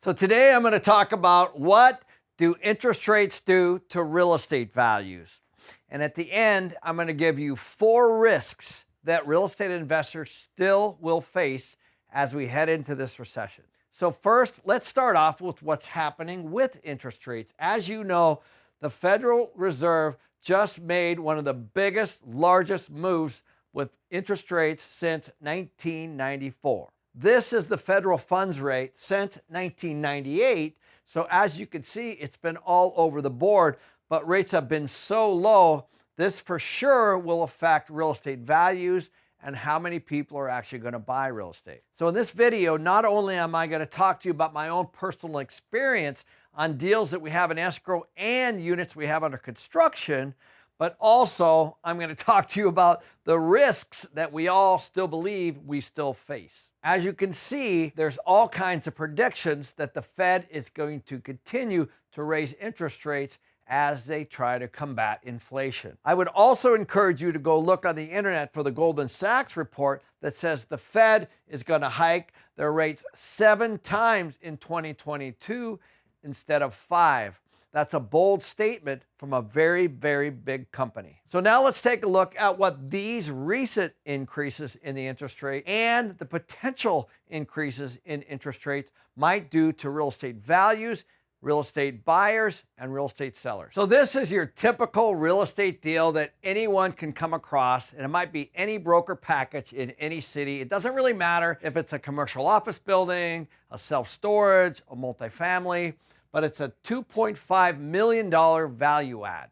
So today I'm going to talk about what do interest rates do to real estate values. And at the end, I'm going to give you 4 risks that real estate investors still will face as we head into this recession. So first, let's start off with what's happening with interest rates. As you know, the Federal Reserve just made one of the biggest, largest moves with interest rates since 1994. This is the federal funds rate since 1998. So as you can see, it's been all over the board, but rates have been so low, this for sure will affect real estate values and how many people are actually going to buy real estate. So in this video, not only am I going to talk to you about my own personal experience on deals that we have in escrow and units we have under construction, but also I'm going to talk to you about the risks that we all still believe we still face. As you can see, there's all kinds of predictions that the Fed is going to continue to raise interest rates as they try to combat inflation. I would also encourage you to go look on the internet for the Goldman Sachs report that says the Fed is going to hike their rates 7 times in 2022 instead of 5. That's a bold statement from a very, very big company. So now let's take a look at what these recent increases in the interest rate and the potential increases in interest rates might do to real estate values, real estate buyers, and real estate sellers. So this is your typical real estate deal that anyone can come across, and it might be any broker package in any city. It doesn't really matter if it's a commercial office building, a self-storage, a multifamily, but it's a $2.5 million value add.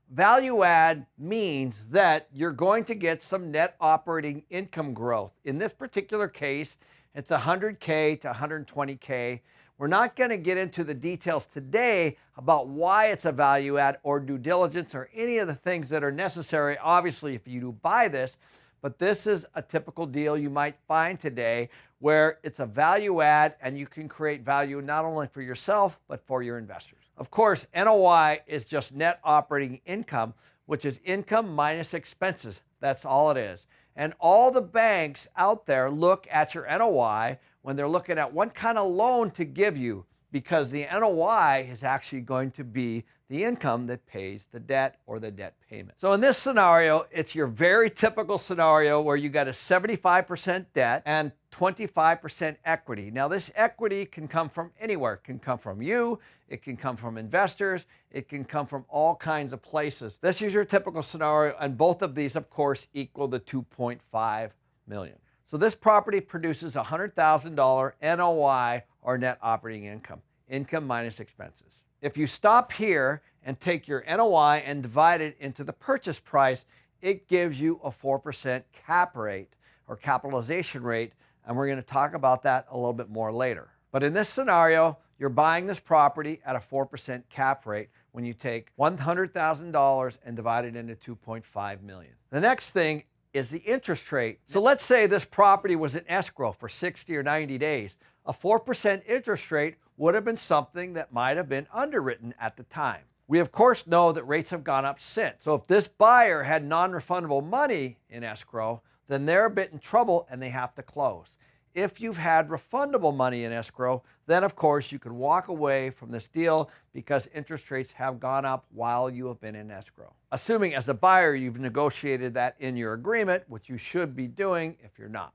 Value add means that you're going to get some net operating income growth. In this particular case, it's $100K to $120K. We're not going to get into the details today about why it's a value add or due diligence or any of the things that are necessary, obviously, if you do buy this. But this is a typical deal you might find today where it's a value add and you can create value not only for yourself, but for your investors. Of course, NOI is just net operating income, which is income minus expenses. That's all it is. And all the banks out there look at your NOI when they're looking at what kind of loan to give you, because the NOI is actually going to be the income that pays the debt or the debt payment. So in this scenario, it's your very typical scenario where you got a 75% debt and 25% equity. Now this equity can come from anywhere. It can come from you, it can come from investors, it can come from all kinds of places. This is your typical scenario, and both of these, of course, equal the 2.5 million. So this property produces $100,000 NOI or net operating income, income minus expenses. If you stop here and take your NOI and divide it into the purchase price, it gives you a 4% cap rate or capitalization rate, and we're going to talk about that a little bit more later. But in this scenario, you're buying this property at a 4% cap rate when you take $100,000 and divide it into 2.5 million. The next thing is the interest rate. So let's say this property was in escrow for 60 or 90 days. A 4% interest rate would have been something that might have been underwritten at the time. We of course know that rates have gone up since. So if this buyer had non-refundable money in escrow, then they're a bit in trouble and they have to close. If you've had refundable money in escrow, then of course you can walk away from this deal because interest rates have gone up while you have been in escrow. Assuming as a buyer you've negotiated that in your agreement, which you should be doing if you're not.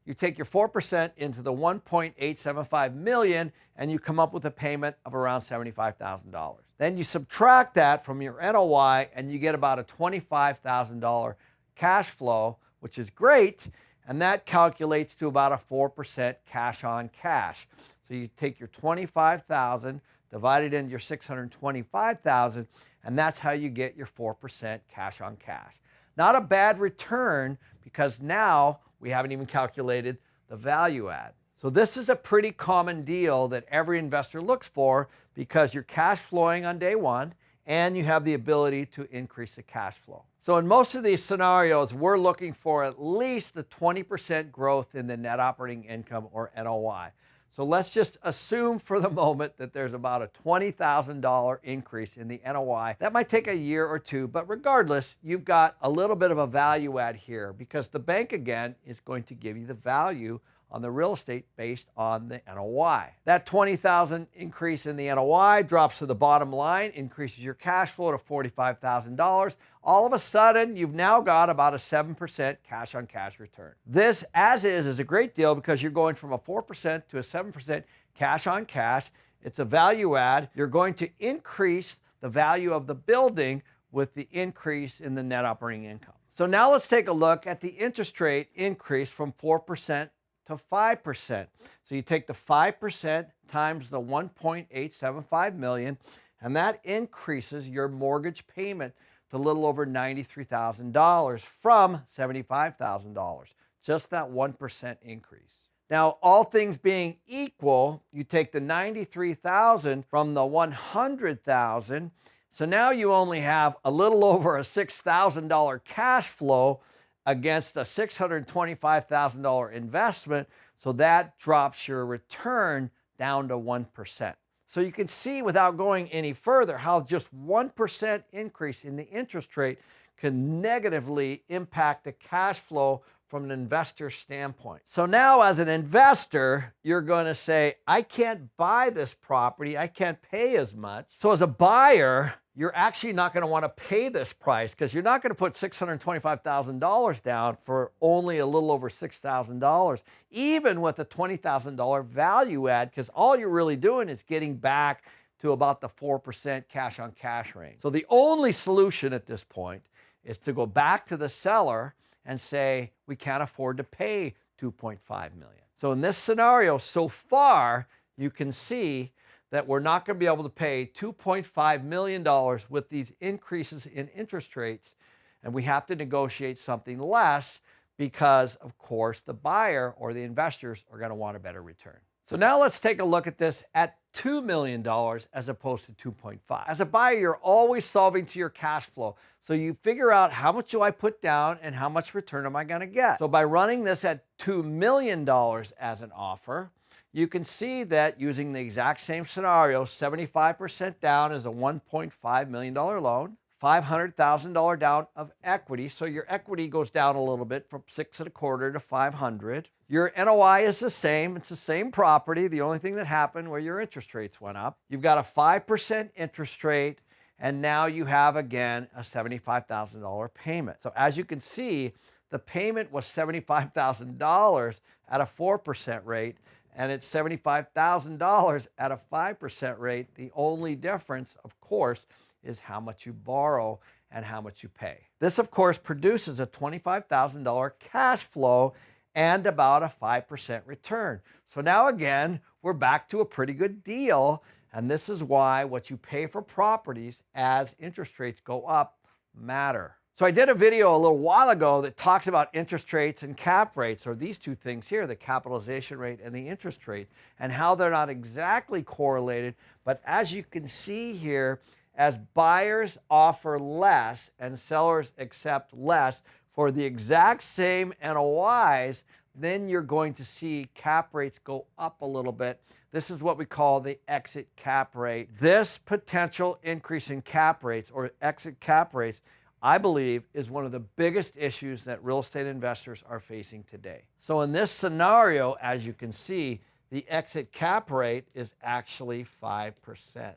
You take your 4% into the 1.875 million and you come up with a payment of around $75,000. Then you subtract that from your NOI and you get about a $25,000 cash flow, which is great, and that calculates to about a 4% cash on cash. So you take your $25,000, divide it into your $625,000, and that's how you get your 4% cash on cash. Not a bad return, because now we haven't even calculated the value add. So this is a pretty common deal that every investor looks for, because you're cash flowing on day one and you have the ability to increase the cash flow. So in most of these scenarios, we're looking for at least the 20% growth in the net operating income or NOI. So let's just assume for the moment that there's about a $20,000 increase in the NOI. That might take a year or two, but regardless, you've got a little bit of a value add here, because the bank again is going to give you the value on the real estate based on the NOI. That $20,000 increase in the NOI drops to the bottom line, increases your cash flow to $45,000. All of a sudden, you've now got about a 7% cash on cash return. This, as is a great deal because you're going from a 4% to a 7% cash on cash. It's a value add. You're going to increase the value of the building with the increase in the net operating income. So now let's take a look at the interest rate increase from 4% to 5%. So you take the 5% times the 1.875 million, and that increases your mortgage payment to a little over $93,000 from $75,000. Just that 1% increase. Now, all things being equal, you take the $93,000 from the $100,000. So now you only have a little over a $6,000 cash flow against a $625,000 investment. So that drops your return down to 1%. So you can see without going any further how just 1% increase in the interest rate can negatively impact the cash flow from an investor standpoint. So now as an investor, you're going to say, I can't buy this property. I can't pay as much. So as a buyer, you're actually not going to want to pay this price because you're not going to put $625,000 down for only a little over $6,000, even with a $20,000 value add, because all you're really doing is getting back to about the 4% cash on cash range. So the only solution at this point is to go back to the seller and say, we can't afford to pay $2.5 million. So in this scenario, so far, you can see that we're not going to be able to pay $2.5 million with these increases in interest rates, and we have to negotiate something less because, of course, the buyer or the investors are going to want a better return. So now let's take a look at this at $2 million as opposed to 2.5. As a buyer, you're always solving to your cash flow. So you figure out how much do I put down and how much return am I going to get. So by running this at $2 million as an offer, you can see that using the exact same scenario, 75% down is a $1.5 million loan, $500,000 down of equity. So your equity goes down a little bit from 6.25 to 500. Your NOI is the same. It's the same property. The only thing that happened where your interest rates went up. You've got a 5% interest rate, and now you have, again, a $75,000 payment. So as you can see, the payment was $75,000 at a 4% rate, and it's $75,000 at a 5% rate. The only difference, of course, is how much you borrow and how much you pay. This, of course, produces a $25,000 cash flow and about a 5% return. So now again, we're back to a pretty good deal. And this is why what you pay for properties as interest rates go up matter. So I did a video a little while ago that talks about interest rates and cap rates, or these two things here, the capitalization rate and the interest rate, and how they're not exactly correlated. But as you can see here, as buyers offer less and sellers accept less for the exact same NOIs, then you're going to see cap rates go up a little bit. This is what we call the exit cap rate. This potential increase in cap rates or exit cap rates, I believe, is one of the biggest issues that real estate investors are facing today. So in this scenario, as you can see, the exit cap rate is actually 5%.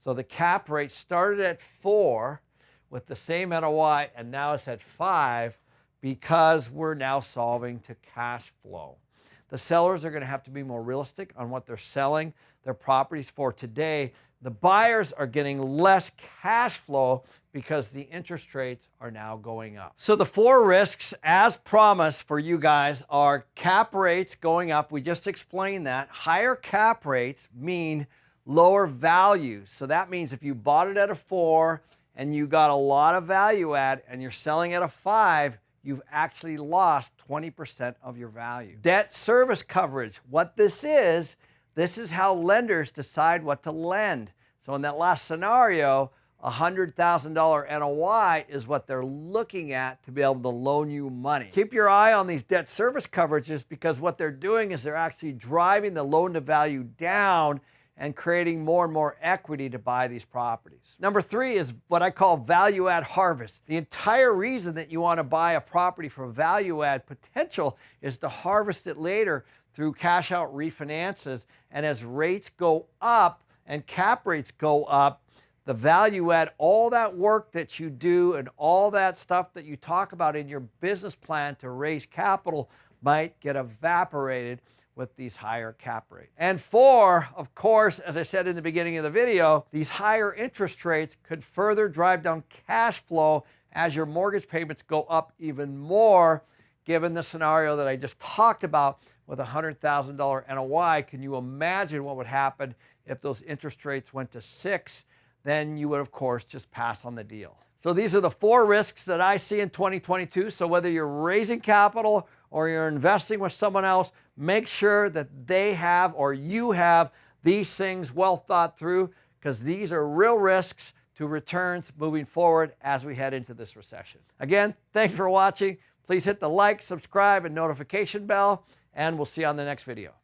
So the cap rate started at 4 with the same NOI, and now it's at 5 because we're now solving to cash flow. The sellers are going to have to be more realistic on what they're selling their properties for today. The buyers are getting less cash flow because the interest rates are now going up. So the 4 risks, as promised for you guys, are cap rates going up. We just explained that. Higher cap rates mean lower values. So that means if you bought it at a 4 and you got a lot of value add and you're selling at a 5, you've actually lost 20% of your value. Debt service coverage. What this is how lenders decide what to lend. So in that last scenario, $100,000 NOI is what they're looking at to be able to loan you money. Keep your eye on these debt service coverages because what they're doing is they're actually driving the loan to value down and creating more and more equity to buy these properties. Number 3 is what I call value add harvest. The entire reason that you want to buy a property for value add potential is to harvest it later through cash out refinances. And as rates go up and cap rates go up, the value add, all that work that you do and all that stuff that you talk about in your business plan to raise capital might get evaporated with these higher cap rates. And four, of course, as I said in the beginning of the video, these higher interest rates could further drive down cash flow as your mortgage payments go up even more, given the scenario that I just talked about with a $100,000 NOI. Can you imagine what would happen if those interest rates went to 6? Then you would, of course, just pass on the deal. So these are the four risks that I see in 2022. So whether you're raising capital or you're investing with someone else, make sure that they have or you have these things well thought through, because these are real risks to returns moving forward as we head into this recession. Again, thanks for watching. Please hit the like, subscribe, and notification bell, and we'll see you on the next video.